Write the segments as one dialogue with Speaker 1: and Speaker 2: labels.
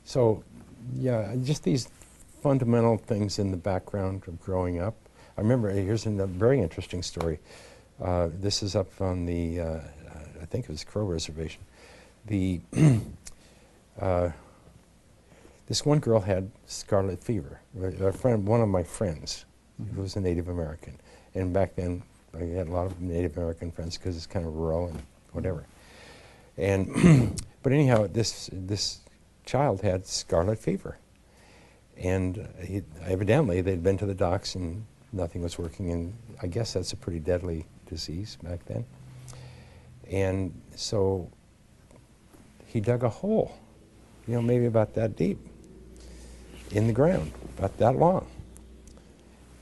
Speaker 1: So, yeah, just these fundamental things in the background of growing up. I remember, here's a very interesting story. This is up on the, I think it was Crow Reservation. The, this one girl had scarlet fever. One of my friends, who was a Native American. And back then, I had a lot of Native American friends because it's kind of rural and whatever. And, but anyhow, this child had scarlet fever. And evidently, they'd been to the docs and nothing was working, and I guess that's a pretty deadly disease back then. And so he dug a hole, you know, maybe about that deep in the ground, about that long.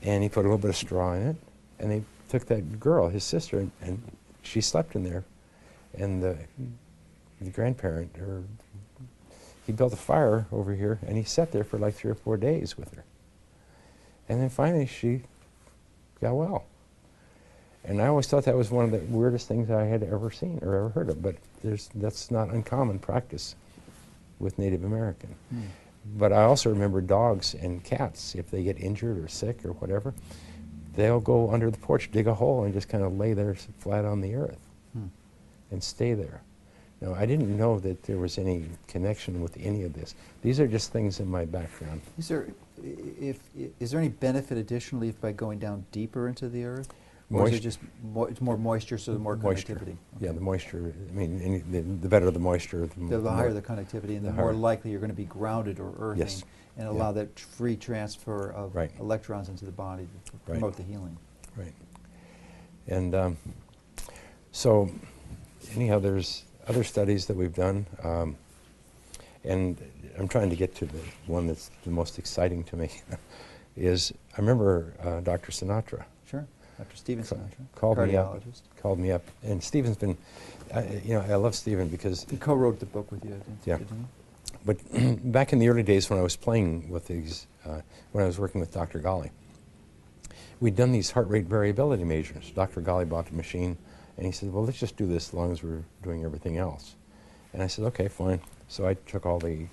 Speaker 1: And he put a little bit of straw in it, and they took that girl, his sister, and she slept in there. And the grandparent, he built a fire over here, and he sat there for like 3 or 4 days with her. And then finally she got well. And I always thought that was one of the weirdest things I had ever seen or ever heard of, but that's not uncommon practice with Native American. But I also remember dogs and cats, if they get injured or sick or whatever, they'll go under the porch, dig a hole, and just kind of lay there flat on the earth and stay there. Now, I didn't know that there was any connection with any of this. These are just things in my background.
Speaker 2: Is there any benefit additionally if by going down deeper into the earth? Or is it just it's more moisture, so the more connectivity? Okay.
Speaker 1: Yeah, the moisture. I mean, the better the moisture,
Speaker 2: the higher the connectivity, and the more likely you're going to be grounded or earthing, and allow that free transfer of electrons into the body to promote the healing.
Speaker 1: Right. And so, anyhow, there's other studies that we've done, and I'm trying to get to the one that's the most exciting to me. Is I remember Dr. Sinatra.
Speaker 2: Sure. Dr. Stephen Sinatra,
Speaker 1: cardiologist. Called me up, and Stephen's been, you know, I love Stephen because
Speaker 2: he co-wrote the book with you.
Speaker 1: Didn't he? But back in the early days when I was playing with these, when I was working with Dr. Ghali, we'd done these heart rate variability measures. Dr. Ghali bought the machine, and he said, "Well, let's just do this as long as we're doing everything else." And I said, "Okay, fine." So I took all the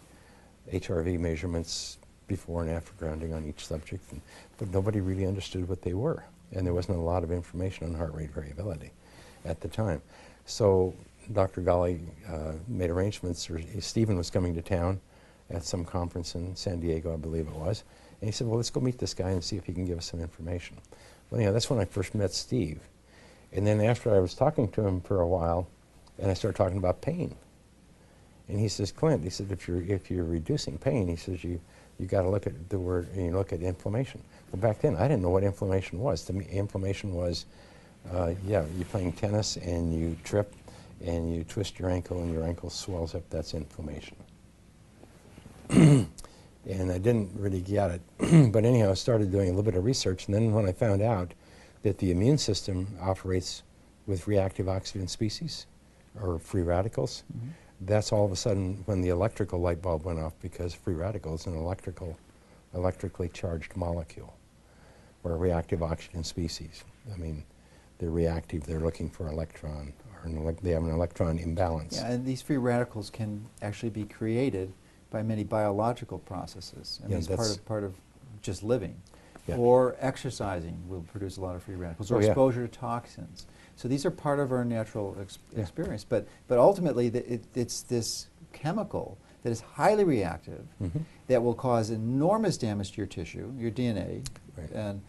Speaker 1: HRV measurements before and after grounding on each subject, but nobody really understood what they were. And there wasn't a lot of information on heart rate variability at the time. So Dr. Ghali made arrangements, or Stephen was coming to town at some conference in San Diego, I believe it was, and he said, "Well, let's go meet this guy and see if he can give us some information." Well, anyhow, that's when I first met Steve. And then after I was talking to him for a while, and I started talking about pain. And he says, "Clint," he said, if you're reducing pain, he says, you got to look at the word, and you look at inflammation. Well, back then, I didn't know what inflammation was. To me, inflammation was, yeah, you're playing tennis and you trip and you twist your ankle and your ankle swells up. That's inflammation. And I didn't really get it. But anyhow, I started doing a little bit of research, and then when I found out that the immune system operates with reactive oxygen species, or free radicals, that's all of a sudden when the electrical light bulb went off, because free radicals is an electrically charged molecule, or a reactive oxygen species. I mean, they're reactive, they're looking for electron, or they have an electron imbalance.
Speaker 2: Yeah, and these free radicals can actually be created by many biological processes. I mean, it's part of just living.
Speaker 1: Yeah.
Speaker 2: Or exercising will produce a lot of free radicals, or exposure to toxins. So these are part of our natural experience. But ultimately, it's this chemical that is highly reactive that will cause enormous damage to your tissue, your DNA, and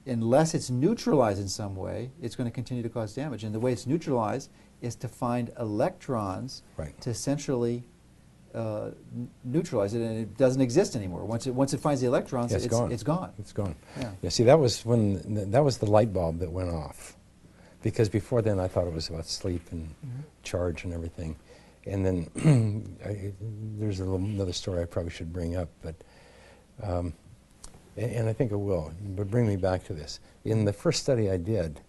Speaker 2: unless it's neutralized in some way, it's going to continue to cause damage. And the way it's neutralized is to find electrons to essentially neutralize it, and it doesn't exist anymore. Once it finds the electrons, it's gone. It's gone.
Speaker 1: It's gone.
Speaker 2: Yeah.
Speaker 1: Yeah. See, that was when that was the light bulb that went off, because before then I thought it was about sleep and charge and everything, and then there's another story I probably should bring up, but and I think it will. But bring me back to this. In the first study I did,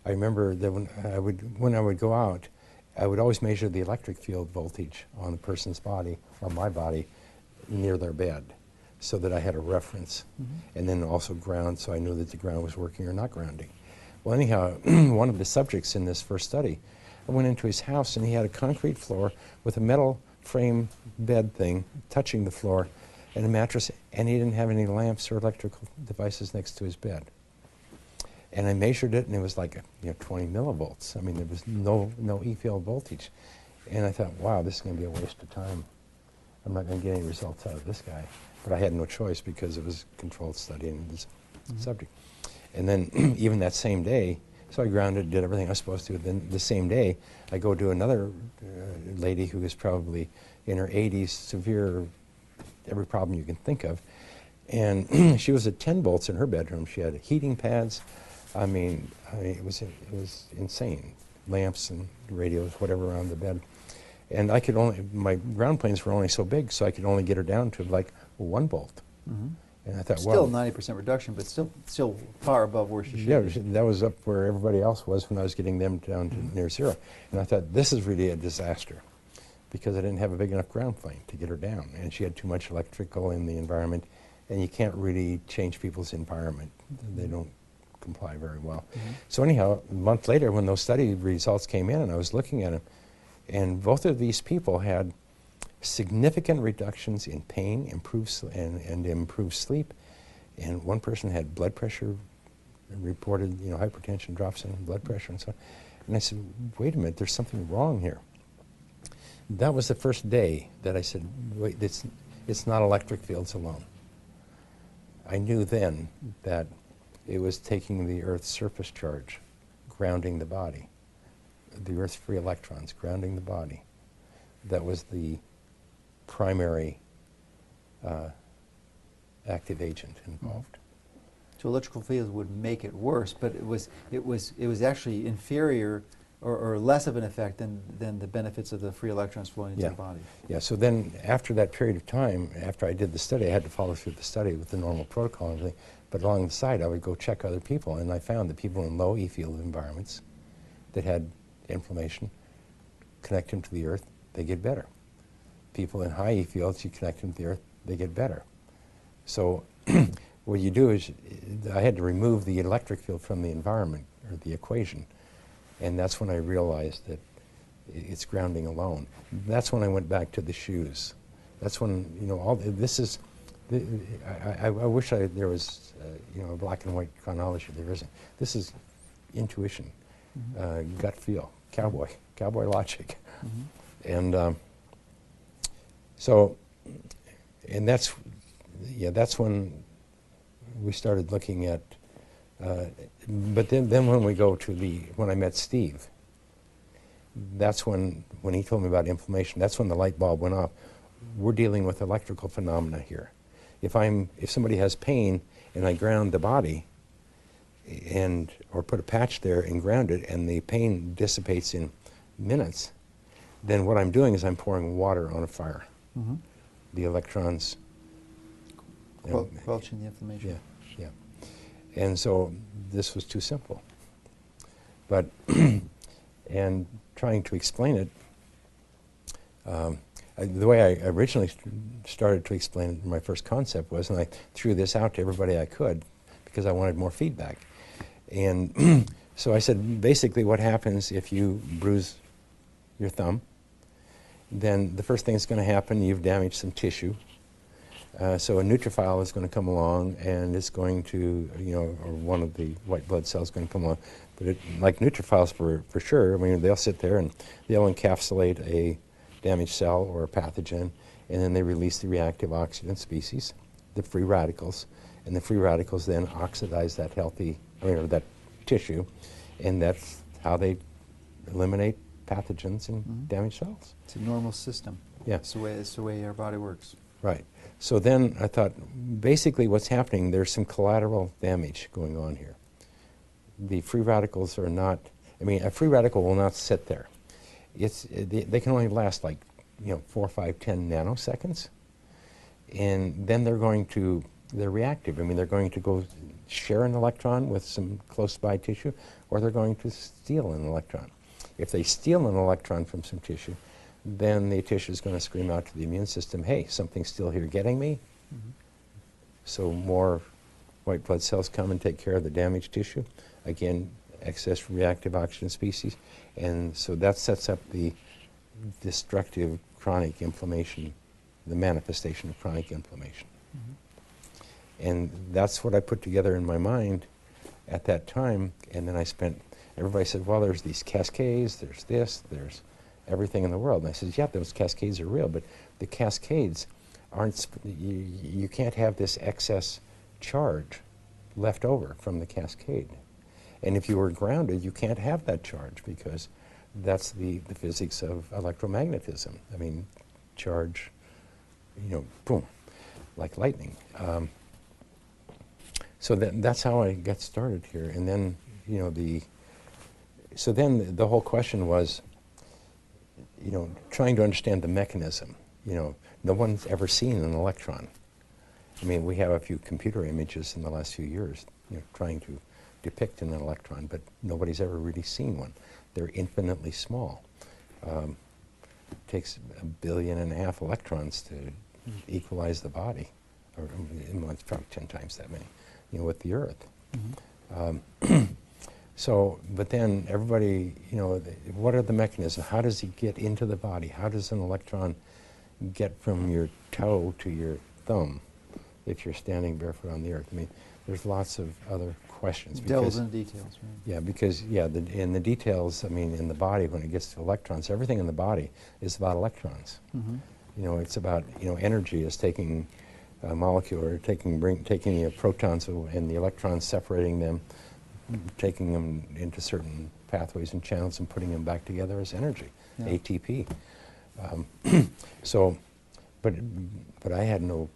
Speaker 1: I remember that when I would go out, I would always measure the electric field voltage on a person's body, or my body, near their bed, so that I had a reference, and then also ground, so I knew that the ground was working or not grounding. Well, anyhow, one of the subjects in this first study, I went into his house, and he had a concrete floor with a metal frame bed thing touching the floor and a mattress, and he didn't have any lamps or electrical devices next to his bed. And I measured it, and it was like 20 millivolts. I mean, there was no E-field voltage. And I thought, wow, this is going to be a waste of time. I'm not going to get any results out of this guy. But I had no choice because it was a controlled study and this subject. And then even that same day, so I grounded, did everything I was supposed to. Then the same day, I go to another lady who is probably in her 80s, severe, every problem you can think of. And she was at 10 volts in her bedroom. She had heating pads. I mean, it was insane. Lamps and radios, whatever, around the bed. And I could only, my ground planes were only so big, so I could only get her down to like 1 volt.
Speaker 2: Mm-hmm.
Speaker 1: And I thought,
Speaker 2: still
Speaker 1: well,
Speaker 2: 90% reduction, but still far above where she should
Speaker 1: yeah,
Speaker 2: be.
Speaker 1: that was up where everybody else was when I was getting them down to near zero. And I thought, this is really a disaster, because I didn't have a big enough ground plane to get her down. And she had too much electrical in the environment, and you can't really change people's environment. They don't comply very well.
Speaker 2: Mm-hmm.
Speaker 1: So anyhow, a month later, when those study results came in, and I was looking at them, and both of these people had significant reductions in pain, and improved sleep. And one person had blood pressure reported, hypertension, drops in blood pressure and so on. And I said, wait a minute, there's something wrong here. That was the first day that I said, wait, it's not electric fields alone. I knew then that it was taking the Earth's surface charge, grounding the body, the Earth's free electrons, grounding the body. That was the primary active agent involved.
Speaker 2: So electrical fields would make it worse, but it was actually inferior or less of an effect than the benefits of the free electrons flowing into the body.
Speaker 1: Yeah, so then after that period of time, after I did the study, I had to follow through the study with the normal protocol and everything, but along the side I would go check other people, and I found that people in low E-field environments that had inflammation, connect them to the Earth, they get better. People in high E-fields, you connect them to the Earth, they get better. So what you do is, I had to remove the electric field from the environment, or the equation, and that's when I realized that it's grounding alone. That's when I went back to the shoes. That's when, all this is, I wish there was, a black and white chronology. There isn't. This is intuition, gut feel, cowboy logic. Mm-hmm. And and that's when we started looking at, but then when we go to when I met Steve, that's when he told me about inflammation, that's when the light bulb went off. We're dealing with electrical phenomena here. If somebody has pain and I ground the body, or put a patch there and ground it, and the pain dissipates in minutes, then what I'm doing is I'm pouring water on a fire. Mm-hmm. The electrons
Speaker 2: quelching the inflammation.
Speaker 1: Yeah. And so this was too simple. But and trying to explain it, the way I originally started to explain it, my first concept was, and I threw this out to everybody I could because I wanted more feedback. And so I said, basically what happens if you bruise your thumb, then the first thing that's going to happen, you've damaged some tissue. So a neutrophil is going to come along, and it's going to, or one of the white blood cells is going to come along. But like neutrophils for sure, I mean, they'll sit there and they'll encapsulate a damaged cell or a pathogen, and then they release the reactive oxygen species, the free radicals, and the free radicals then oxidize that that tissue, and that's how they eliminate pathogens and damaged cells.
Speaker 2: It's a normal system.
Speaker 1: Yeah.
Speaker 2: It's the way our body works.
Speaker 1: Right. So then I thought, basically what's happening, there's some collateral damage going on here. The free radicals are not, a free radical will not sit there. They can only last 4, 5, 10 nanoseconds. And then they're reactive. They're going to go share an electron with some close by tissue, or they're going to steal an electron. If they steal an electron from some tissue, then the tissue is going to scream out to the immune system, hey, something's still here getting me. Mm-hmm. So more white blood cells come and take care of the damaged tissue. Again, excess reactive oxygen species. And so that sets up the destructive chronic inflammation the manifestation of chronic inflammation. And that's what I put together in my mind at that time. And then everybody said, well, there's these cascades, there's this, there's everything in the world. And I said, yeah, those cascades are real, but the cascades aren't, you can't have this excess charge left over from the cascade. And if you were grounded, you can't have that charge because that's the physics of electromagnetism. I mean, charge, boom, like lightning. So that's how I got started here. And then, so then the whole question was, trying to understand the mechanism. No one's ever seen an electron. I mean, we have a few computer images in the last few years, trying to depict an electron, but nobody's ever really seen one. They're infinitely small. It takes 1.5 billion electrons to equalize the body, or it's probably 10 times that many, with the Earth. So, but then everybody, what are the mechanisms? How does it get into the body? How does an electron get from your toe to your thumb if you're standing barefoot on the Earth? I mean, there's lots of other questions.
Speaker 2: Delves into details, right?
Speaker 1: Yeah, because, in the details, I mean, in the body, when it gets to electrons, everything in the body is about electrons. It's about, energy is taking a molecule, or taking the protons and the electrons, separating them, taking them into certain pathways and channels and putting them back together as energy, ATP. So, but I had no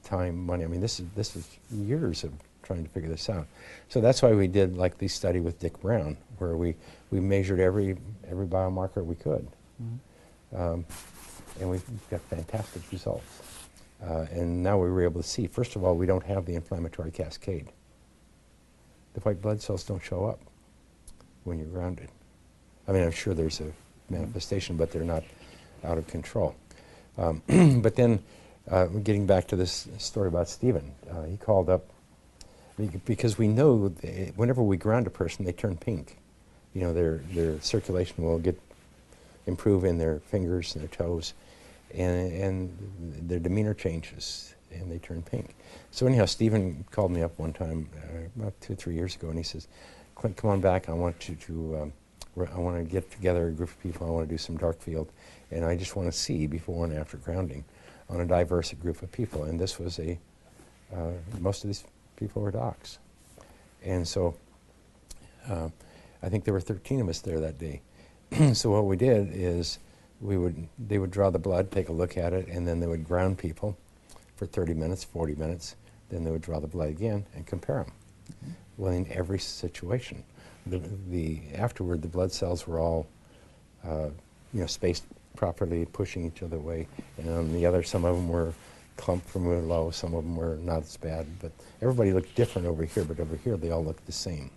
Speaker 1: time, money. I mean, this is years of trying to figure this out. So that's why we did like the study with Dick Brown, where we measured every biomarker we could, and we got fantastic results. And now we were able to see, first of all, we don't have the inflammatory cascade. The white blood cells don't show up when you're grounded. I mean, I'm sure there's a manifestation, but they're not out of control. But then, getting back to this story about Stephen, he called up, because we know whenever we ground a person, they turn pink. Their circulation will improve in their fingers and their toes, and their demeanor changes, and they turn pink. So anyhow, Stephen called me up one time, about 2 or 3 years ago, and he says, Clint, come on back, I want to get together a group of people, I want to do some dark field, and I just want to see before and after grounding on a diverse group of people. And this was most of these people were docs. And so I think there were 13 of us there that day. So what we did is they would draw the blood, take a look at it, and then they would ground people for 30 minutes, 40 minutes. Then they would draw the blood again and compare them. Well, in every situation. Afterward, the blood cells were all spaced properly, pushing each other away. And on the other, some of them were clumped from real low, some of them were not as bad. But everybody looked different over here, but over here they all looked the same.